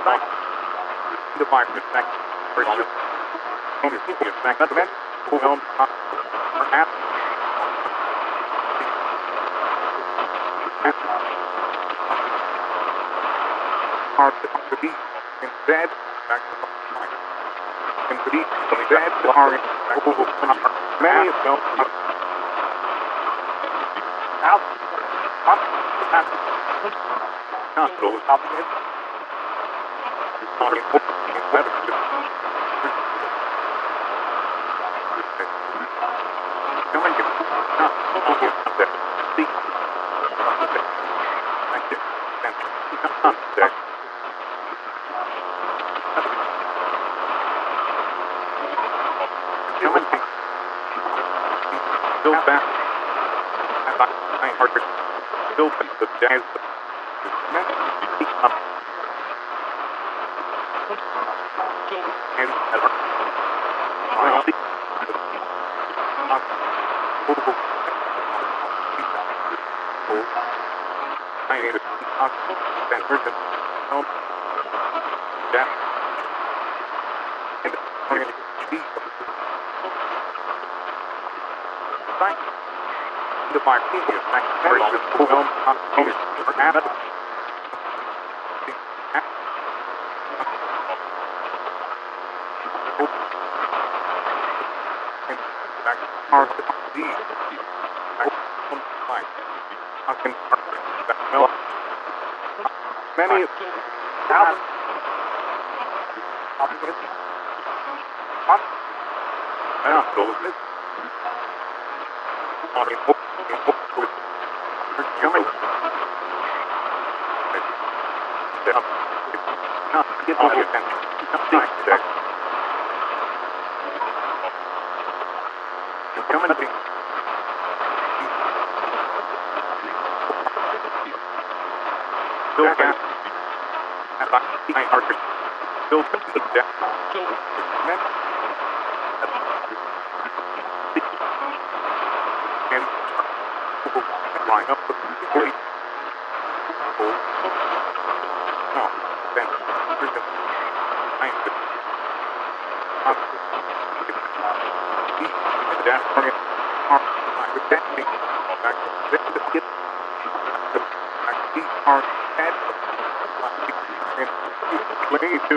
Site. The fire effect. Version. Energy effect. Event. Film. Perhaps. Hard to be. Instead. Back to the fire. And to be. Instead. The hard. Many of them. Out. Up. Out. Not those up. Still back. I heard still the jazz. The fire previous next version film perhaps back hard to see many get all your attention. You're coming to still gas. And I heard still the death. And flying up the police. No, then to